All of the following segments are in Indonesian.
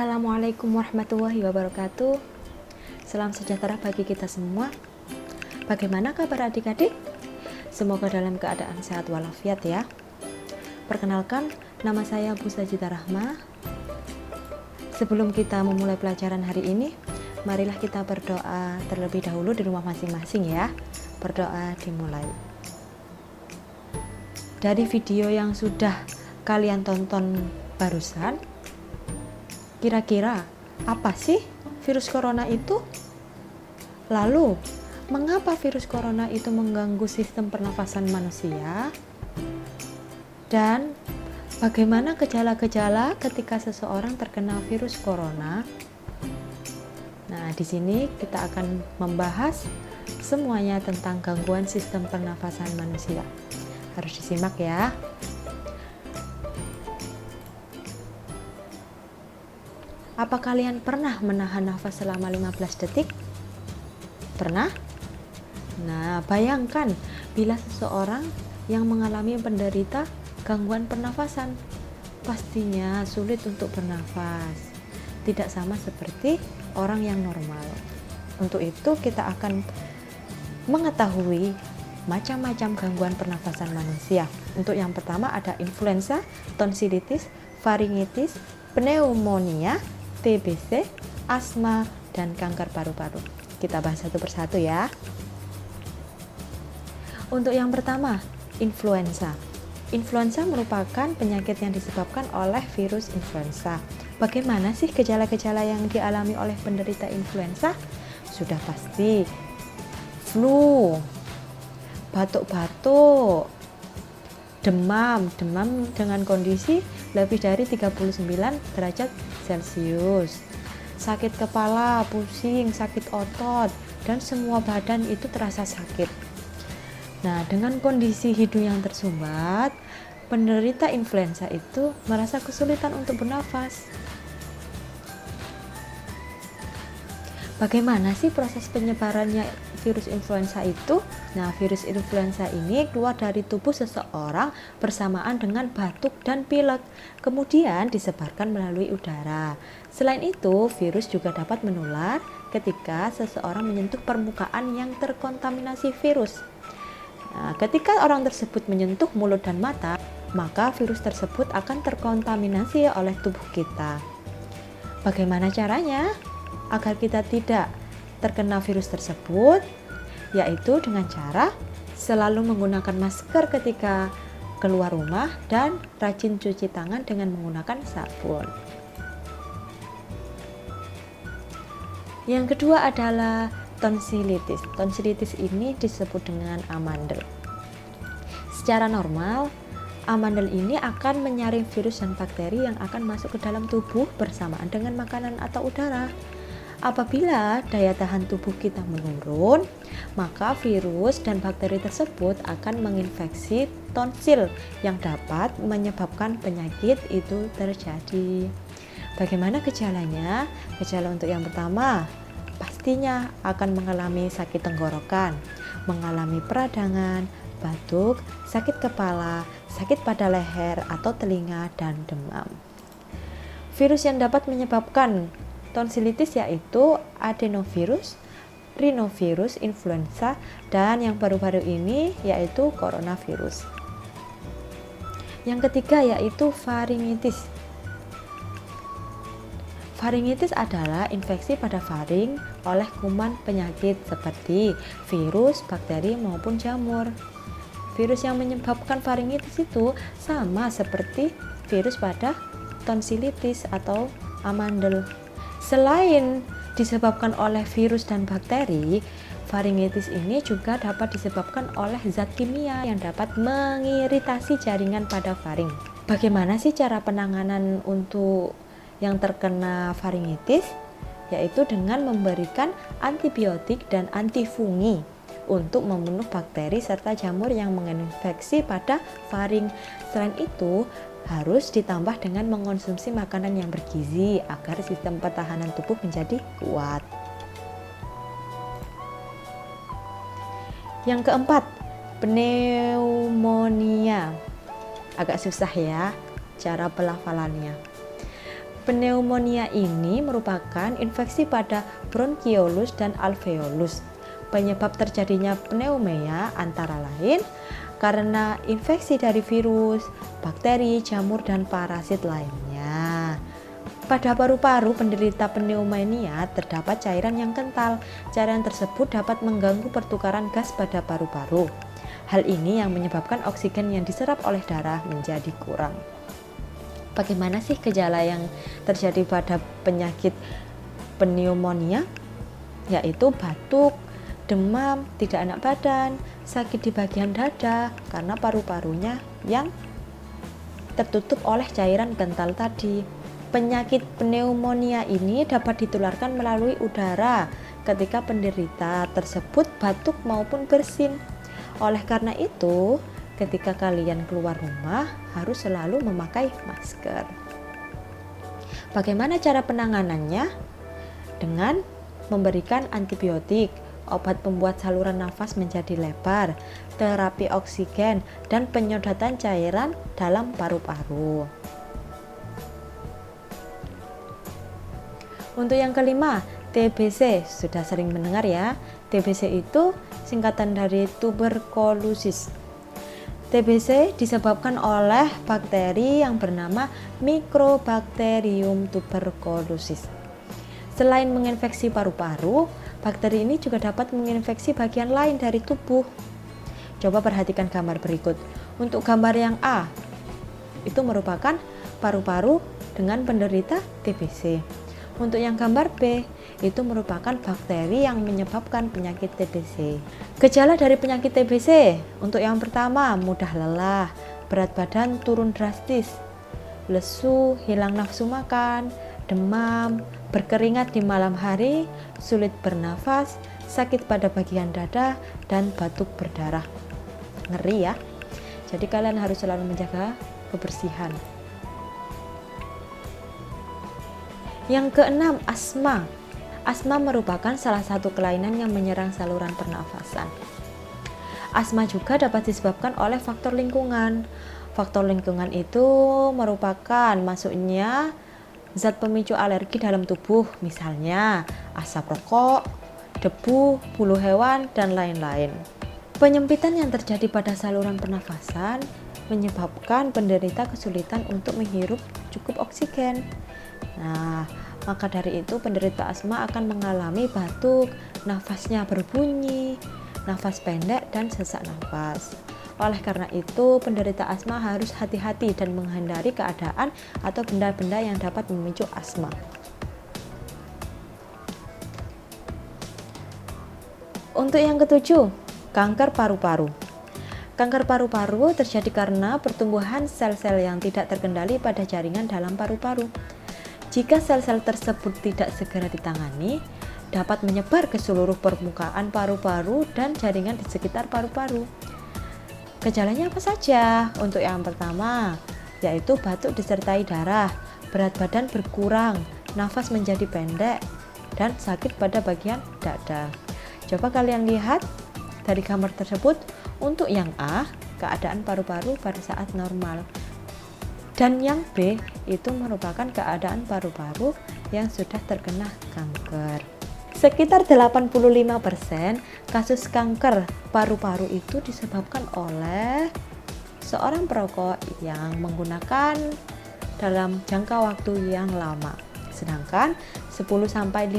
Assalamualaikum warahmatullahi wabarakatuh. Salam sejahtera bagi kita semua. Bagaimana kabar adik-adik? Semoga dalam keadaan sehat walafiat ya. Perkenalkan, nama saya Bu Sajida Rahma. Sebelum kita memulai pelajaran hari ini, marilah kita berdoa terlebih dahulu di rumah masing-masing ya. Berdoa dimulai. Dari video yang sudah kalian tonton barusan, kira-kira apa sih virus corona itu? Lalu, mengapa virus corona itu mengganggu sistem pernafasan manusia? Dan bagaimana gejala-gejala ketika seseorang terkena virus corona? Nah, di sini kita akan membahas semuanya tentang gangguan sistem pernafasan manusia. Harus disimak ya. Apa kalian pernah menahan nafas selama 15 detik? Pernah? Nah, bayangkan bila seseorang yang mengalami penderita gangguan pernafasan, pastinya sulit untuk bernafas. Tidak sama seperti orang yang normal. Untuk itu kita akan mengetahui macam-macam gangguan pernafasan manusia. Untuk yang pertama ada influenza, tonsilitis, faringitis, pneumonia, TBC, asma, dan kanker paru-paru. Kita bahas satu persatu ya. Untuk yang pertama, influenza. Influenza merupakan penyakit yang disebabkan oleh virus influenza. Bagaimana sih gejala-gejala yang dialami oleh penderita influenza? Sudah pasti flu, batuk-batuk, demam dengan kondisi lebih dari 39 derajat Celcius, sakit kepala, pusing, sakit otot, dan semua badan itu terasa sakit. Nah, dengan kondisi hidung yang tersumbat, penderita influenza itu merasa kesulitan untuk bernafas. Bagaimana sih proses penyebarannya virus influenza itu? Nah, virus influenza ini keluar dari tubuh seseorang bersamaan dengan batuk dan pilek, kemudian disebarkan melalui udara. Selain itu, virus juga dapat menular ketika seseorang menyentuh permukaan yang terkontaminasi virus. Nah, ketika orang tersebut menyentuh mulut dan mata, maka virus tersebut akan terkontaminasi oleh tubuh kita. Bagaimana caranya agar kita tidak terkena virus tersebut? Yaitu dengan cara selalu menggunakan masker ketika keluar rumah dan rajin cuci tangan dengan menggunakan sabun. Yang kedua adalah tonsilitis. Tonsilitis ini disebut dengan amandel. Secara normal, amandel ini akan menyaring virus dan bakteri yang akan masuk ke dalam tubuh bersamaan dengan makanan atau udara. Apabila daya tahan tubuh kita menurun, maka virus dan bakteri tersebut akan menginfeksi tonsil yang dapat menyebabkan penyakit itu terjadi. Bagaimana gejalanya? Gejala untuk yang pertama, pastinya akan mengalami sakit tenggorokan, mengalami peradangan, batuk, sakit kepala, sakit pada leher atau telinga, dan demam. Virus yang dapat menyebabkan tonsilitis yaitu adenovirus, rhinovirus, influenza, dan yang baru-baru ini yaitu coronavirus. Yang ketiga yaitu faringitis. Faringitis adalah infeksi pada faring oleh kuman penyakit seperti virus, bakteri, maupun jamur. Virus yang menyebabkan faringitis itu sama seperti virus pada tonsilitis atau amandel. Selain disebabkan oleh virus dan bakteri, faringitis ini juga dapat disebabkan oleh zat kimia yang dapat mengiritasi jaringan pada faring. Bagaimana sih cara penanganan untuk yang terkena faringitis? Yaitu dengan memberikan antibiotik dan antifungi untuk membunuh bakteri serta jamur yang menginfeksi pada faring. Selain itu, harus ditambah dengan mengonsumsi makanan yang bergizi agar sistem pertahanan tubuh menjadi kuat. Yang keempat, pneumonia. Agak susah ya cara pelafalannya. Pneumonia ini merupakan infeksi pada bronkiolus dan alveolus. Penyebab terjadinya pneumonia antara lain karena infeksi dari virus, bakteri, jamur, dan parasit lainnya. Pada paru-paru penderita pneumonia terdapat cairan yang kental. Cairan tersebut dapat mengganggu pertukaran gas pada paru-paru. Hal ini yang menyebabkan oksigen yang diserap oleh darah menjadi kurang. Bagaimana sih gejala yang terjadi pada penyakit pneumonia? Yaitu batuk, demam, tidak enak badan, sakit di bagian dada karena paru-parunya yang tertutup oleh cairan kental tadi. Penyakit pneumonia ini dapat ditularkan melalui udara ketika penderita tersebut batuk maupun bersin. Oleh karena itu, ketika kalian keluar rumah harus selalu memakai masker. Bagaimana cara penanganannya? Dengan memberikan antibiotik, obat pembuat saluran nafas menjadi lebar, terapi oksigen, dan penyedotan cairan dalam paru-paru. Untuk yang kelima, TBC. Sudah sering mendengar ya. TBC itu singkatan dari tuberkulosis. TBC disebabkan oleh bakteri yang bernama Mycobacterium tuberculosis. Selain menginfeksi paru-paru, bakteri ini juga dapat menginfeksi bagian lain dari tubuh. Coba perhatikan gambar berikut. Untuk gambar yang A, itu merupakan paru-paru dengan penderita TBC. Untuk yang gambar B, itu merupakan bakteri yang menyebabkan penyakit TBC. Gejala dari penyakit TBC, untuk yang pertama, mudah lelah, berat badan turun drastis, lesu, hilang nafsu makan, demam, berkeringat di malam hari, sulit bernafas, sakit pada bagian dada, dan batuk berdarah. Ngeri ya. Jadi kalian harus selalu menjaga kebersihan. Yang keenam, asma. Asma merupakan salah satu kelainan yang menyerang saluran pernafasan. Asma juga dapat disebabkan oleh faktor lingkungan. Faktor lingkungan itu merupakan masuknya zat pemicu alergi dalam tubuh, misalnya asap rokok, debu, bulu hewan, dan lain-lain. Penyempitan yang terjadi pada saluran pernafasan menyebabkan penderita kesulitan untuk menghirup cukup oksigen. Nah, maka dari itu penderita asma akan mengalami batuk, nafasnya berbunyi, nafas pendek, dan sesak nafas. Oleh karena itu, penderita asma harus hati-hati dan menghindari keadaan atau benda-benda yang dapat memicu asma. Untuk yang ketujuh, kanker paru-paru. Kanker paru-paru terjadi karena pertumbuhan sel-sel yang tidak terkendali pada jaringan dalam paru-paru. Jika sel-sel tersebut tidak segera ditangani, dapat menyebar ke seluruh permukaan paru-paru dan jaringan di sekitar paru-paru. Gejalanya apa saja? Untuk yang pertama, yaitu batuk disertai darah, berat badan berkurang, nafas menjadi pendek, dan sakit pada bagian dada. Coba kalian lihat dari gambar tersebut. Untuk yang A, keadaan paru-paru pada saat normal. Dan yang B itu merupakan keadaan paru-paru yang sudah terkena kanker. Sekitar 85% kasus kanker paru-paru itu disebabkan oleh seorang perokok yang menggunakan dalam jangka waktu yang lama. Sedangkan 10-15%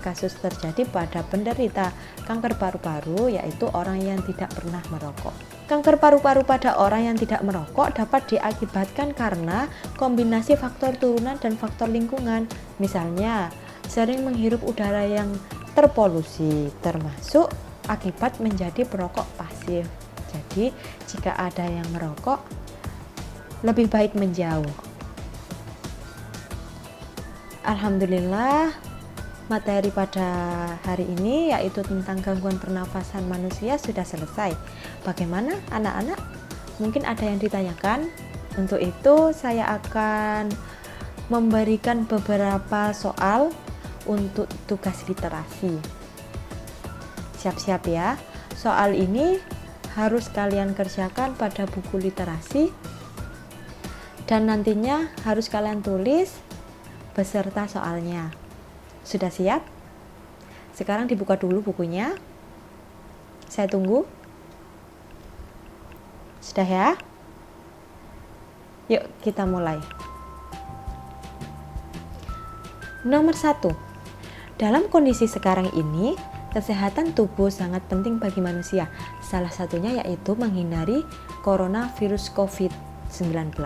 kasus terjadi pada penderita kanker paru-paru, yaitu orang yang tidak pernah merokok. Kanker paru-paru pada orang yang tidak merokok dapat diakibatkan karena kombinasi faktor turunan dan faktor lingkungan. Misalnya, sering menghirup udara yang terpolusi, termasuk akibat menjadi perokok pasif. Jadi, jika ada yang merokok, lebih baik menjauh. Alhamdulillah, materi pada hari ini yaitu tentang gangguan pernafasan manusia sudah selesai. Bagaimana anak-anak? Mungkin ada yang ditanyakan. Untuk itu saya akan memberikan beberapa soal untuk tugas literasi. Siap-siap ya. Soal ini harus kalian kerjakan pada buku literasi dan nantinya harus kalian tulis beserta soalnya. Sudah siap? Sekarang dibuka dulu bukunya. Saya tunggu. Sudah ya? Yuk kita mulai. Nomor 1. Dalam kondisi sekarang ini, kesehatan tubuh sangat penting bagi manusia. Salah satunya yaitu menghindari coronavirus COVID-19.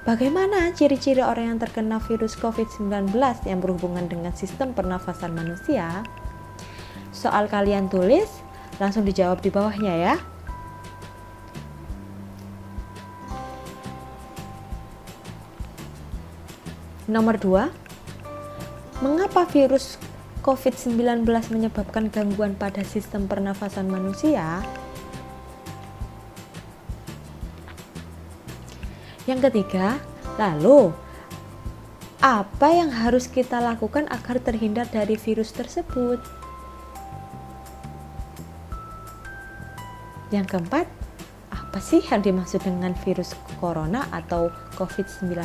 Bagaimana ciri-ciri orang yang terkena virus COVID-19 yang berhubungan dengan sistem pernafasan manusia? Soal kalian tulis, langsung dijawab di bawahnya ya. Nomor 2. Mengapa virus COVID-19 menyebabkan gangguan pada sistem pernafasan manusia? Yang ketiga, lalu apa yang harus kita lakukan agar terhindar dari virus tersebut? Yang keempat, apa sih yang dimaksud dengan virus corona atau COVID-19?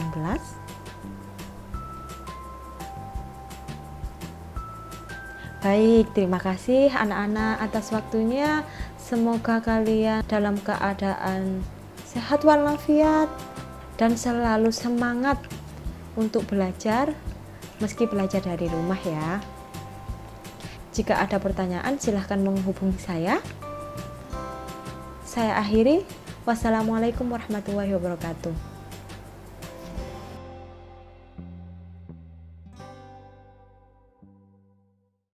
Baik, terima kasih anak-anak atas waktunya. Semoga kalian dalam keadaan sehat walafiat dan selalu semangat untuk belajar meski belajar dari rumah ya. Jika ada pertanyaan silahkan menghubungi saya. Saya akhiri. Wassalamualaikum warahmatullahi wabarakatuh.